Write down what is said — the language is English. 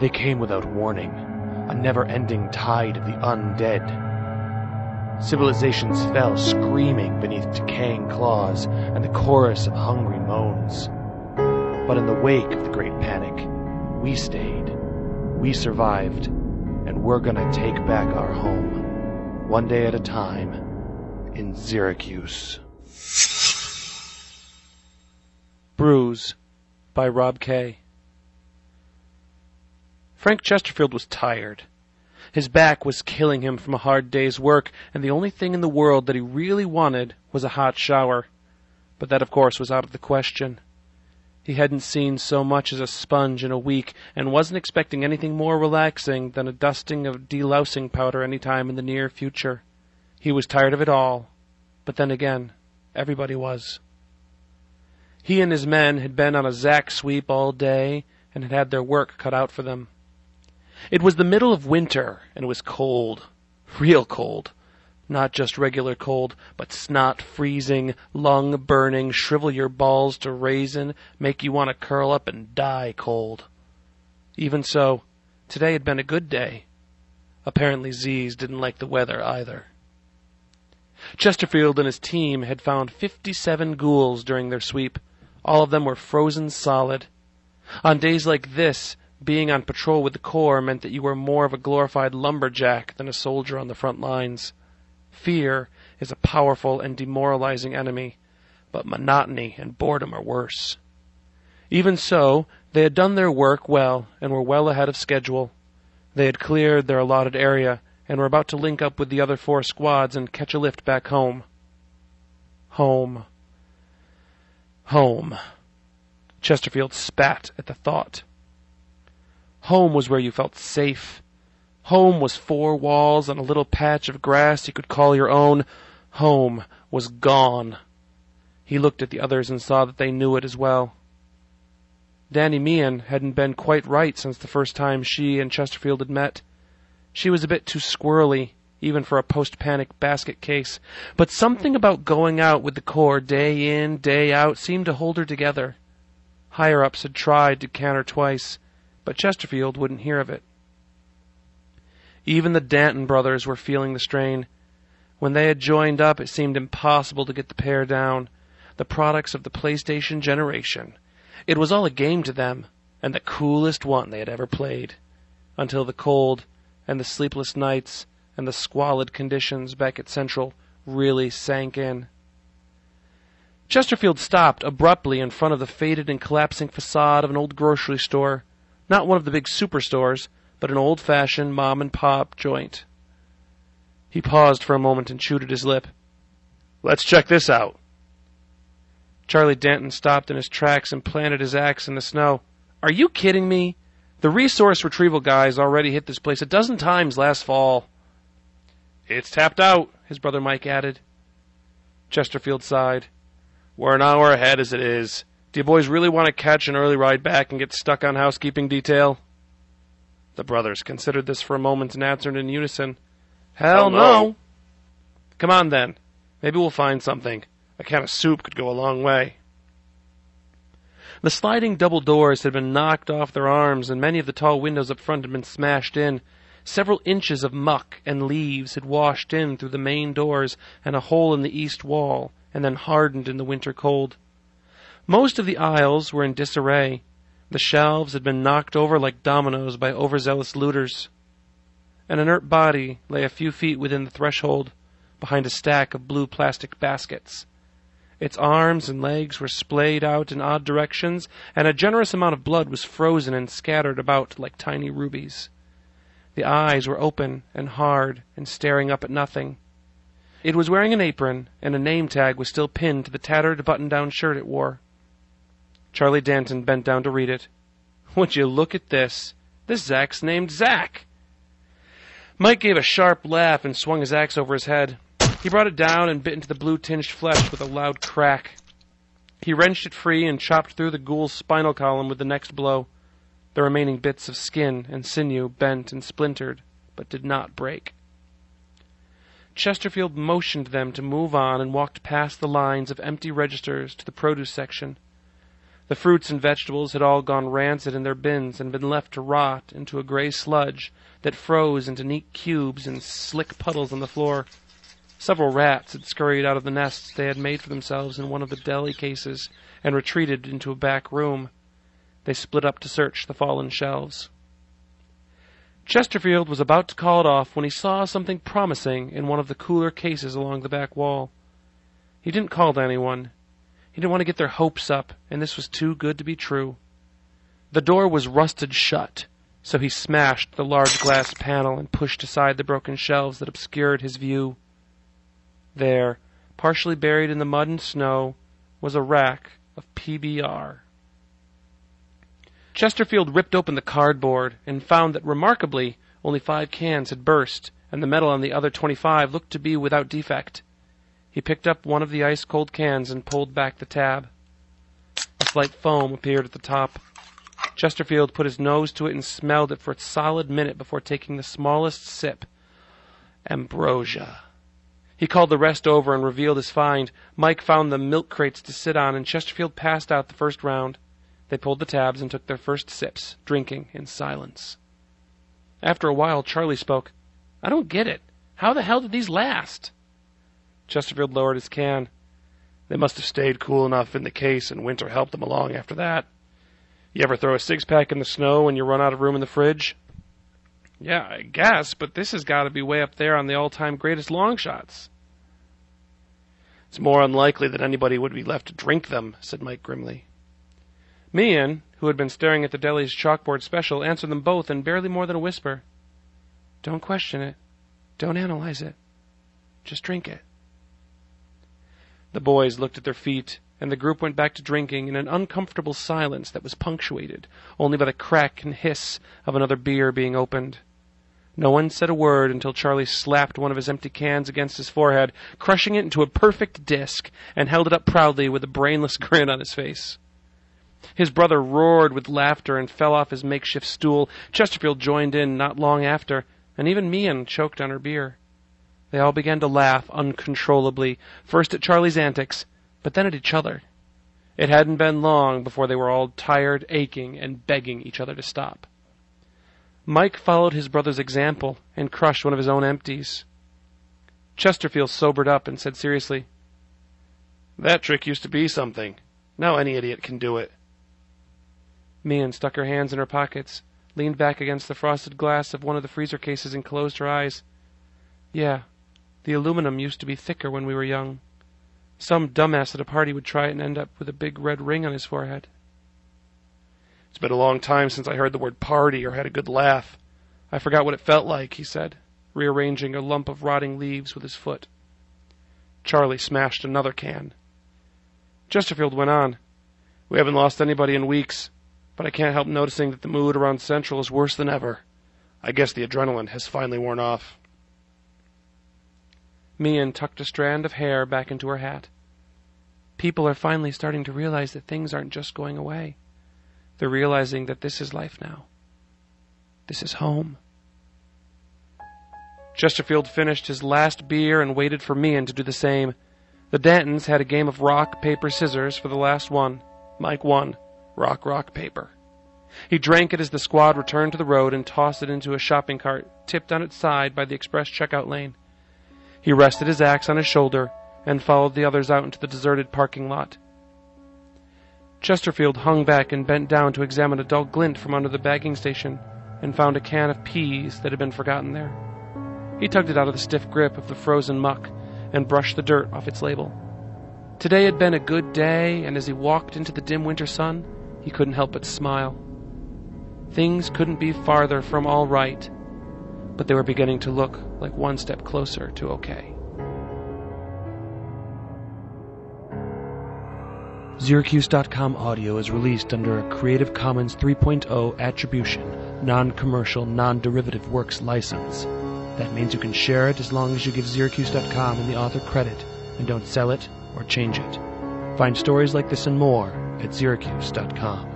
They came without warning, a never-ending tide of the undead. Civilizations fell screaming beneath decaying claws and the chorus of hungry moans. But in the wake of the Great Panic, we stayed, we survived, and we're gonna take back our home, one day at a time, in Syracuse. Brews by Rob K. Frank Chesterfield was tired. His back was killing him from a hard day's work, and the only thing in the world that he really wanted was a hot shower. But that, of course, was out of the question. He hadn't seen so much as a sponge in a week, and wasn't expecting anything more relaxing than a dusting of delousing powder any time in the near future. He was tired of it all, but then again, everybody was. He and his men had been on a Zack sweep all day, and had had their work cut out for them. It was the middle of winter, and it was cold. Real cold. Not just regular cold, but snot-freezing, lung-burning, shrivel-your-balls to raisin, make you want to curl up and die cold. Even so, today had been a good day. Apparently Z's didn't like the weather either. Chesterfield and his team had found 57 ghouls during their sweep. All of them were frozen solid. On days like this, being on patrol with the Corps meant that you were more of a glorified lumberjack than a soldier on the front lines. Fear is a powerful and demoralizing enemy, but monotony and boredom are worse. Even so, they had done their work well and were well ahead of schedule. They had cleared their allotted area and were about to link up with the other 4 squads and catch a lift back home. Home. Home. Chesterfield spat at the thought. Home was where you felt safe. Home was 4 walls and a little patch of grass you could call your own. Home was gone. He looked at the others and saw that they knew it as well. Danny Meehan hadn't been quite right since the first time she and Chesterfield had met. She was a bit too squirrely, even for a post-panic basket case, but something about going out with the Corps day in, day out seemed to hold her together. Higher-ups had tried to can her twice, but Chesterfield wouldn't hear of it. Even the Danton brothers were feeling the strain. When they had joined up, it seemed impossible to get the pair down, the products of the PlayStation generation. It was all a game to them, and the coolest one they had ever played, until the cold and the sleepless nights and the squalid conditions back at Central really sank in. Chesterfield stopped abruptly in front of the faded and collapsing facade of an old grocery store. Not one of the big superstores, but an old-fashioned mom-and-pop joint. He paused for a moment and chewed at his lip. "Let's check this out." Charlie Danton stopped in his tracks and planted his axe in the snow. "Are you kidding me? The resource retrieval guys already hit this place a dozen times last fall." "It's tapped out," his brother Mike added. Chesterfield sighed. "We're an hour ahead as it is. Do you boys really want to catch an early ride back and get stuck on housekeeping detail?" The brothers considered this for a moment and answered in unison, "Hell no." "Come on then. Maybe we'll find something. A can of soup could go a long way." The sliding double doors had been knocked off their arms, and many of the tall windows up front had been smashed in. Several inches of muck and leaves had washed in through the main doors and a hole in the east wall, and then hardened in the winter cold. Most of the aisles were in disarray. The shelves had been knocked over like dominoes by overzealous looters. An inert body lay a few feet within the threshold, behind a stack of blue plastic baskets. Its arms and legs were splayed out in odd directions, and a generous amount of blood was frozen and scattered about like tiny rubies. The eyes were open and hard and staring up at nothing. It was wearing an apron, and a name tag was still pinned to the tattered button-down shirt it wore. Charlie Danton bent down to read it. "Would you look at this? This Zack's named Zack." Mike gave a sharp laugh and swung his axe over his head. He brought it down and bit into the blue-tinged flesh with a loud crack. He wrenched it free and chopped through the ghoul's spinal column with the next blow. The remaining bits of skin and sinew bent and splintered, but did not break. Chesterfield motioned them to move on and walked past the lines of empty registers to the produce section. The fruits and vegetables had all gone rancid in their bins and been left to rot into a gray sludge that froze into neat cubes and slick puddles on the floor. Several rats had scurried out of the nests they had made for themselves in one of the deli cases and retreated into a back room. They split up to search the fallen shelves. Chesterfield was about to call it off when he saw something promising in one of the cooler cases along the back wall. He didn't call to anyone. He didn't want to get their hopes up, and this was too good to be true. The door was rusted shut, so he smashed the large glass panel and pushed aside the broken shelves that obscured his view. There, partially buried in the mud and snow, was a rack of PBR. Chesterfield ripped open the cardboard and found that, remarkably, only 5 cans had burst, and the metal on the other 25 looked to be without defect. He picked up one of the ice-cold cans and pulled back the tab. A slight foam appeared at the top. Chesterfield put his nose to it and smelled it for a solid minute before taking the smallest sip. Ambrosia. He called the rest over and revealed his find. Mike found the milk crates to sit on, and Chesterfield passed out the first round. They pulled the tabs and took their first sips, drinking in silence. After a while, Charlie spoke. "I don't get it. How the hell did these last?" Chesterfield lowered his can. "They must have stayed cool enough in the case, and winter helped them along after that. You ever throw a six-pack in the snow when you run out of room in the fridge?" "Yeah, I guess, but this has got to be way up there on the all-time greatest long shots." "It's more unlikely that anybody would be left to drink them," said Mike grimly. Meehan, who had been staring at the deli's chalkboard special, answered them both in barely more than a whisper. "Don't question it. Don't analyze it. Just drink it." The boys looked at their feet, and the group went back to drinking in an uncomfortable silence that was punctuated only by the crack and hiss of another beer being opened. No one said a word until Charlie slapped one of his empty cans against his forehead, crushing it into a perfect disc, and held it up proudly with a brainless grin on his face. His brother roared with laughter and fell off his makeshift stool. Chesterfield joined in not long after, and even Meehan choked on her beer. They all began to laugh uncontrollably, first at Charlie's antics, but then at each other. It hadn't been long before they were all tired, aching, and begging each other to stop. Mike followed his brother's example and crushed one of his own empties. Chesterfield sobered up and said seriously, "That trick used to be something. Now any idiot can do it." Meehan stuck her hands in her pockets, leaned back against the frosted glass of one of the freezer cases, and closed her eyes. "Yeah, the aluminum used to be thicker when we were young. Some dumbass at a party would try it and end up with a big red ring on his forehead." "It's been a long time since I heard the word party or had a good laugh. I forgot what it felt like," he said, rearranging a lump of rotting leaves with his foot. Charlie smashed another can. Chesterfield went on. "We haven't lost anybody in weeks, but I can't help noticing that the mood around Central is worse than ever. I guess the adrenaline has finally worn off." Meehan tucked a strand of hair back into her hat. "People are finally starting to realize that things aren't just going away. They're realizing that this is life now. This is home." Chesterfield finished his last beer and waited for Meehan to do the same. The Dantons had a game of rock, paper, scissors for the last one. Mike won. Rock, rock, paper. He drank it as the squad returned to the road and tossed it into a shopping cart, tipped on its side by the express checkout lane. He rested his axe on his shoulder and followed the others out into the deserted parking lot. Chesterfield hung back and bent down to examine a dull glint from under the bagging station and found a can of peas that had been forgotten there. He tugged it out of the stiff grip of the frozen muck and brushed the dirt off its label. Today had been a good day, and as he walked into the dim winter sun, he couldn't help but smile. Things couldn't be farther from all right, but they were beginning to look like one step closer to okay. Syracuse.com audio is released under a Creative Commons 3.0 Attribution, Non-Commercial, Non-Derivative Works license. That means you can share it as long as you give Syracuse.com and the author credit and don't sell it or change it. Find stories like this and more at Syracuse.com.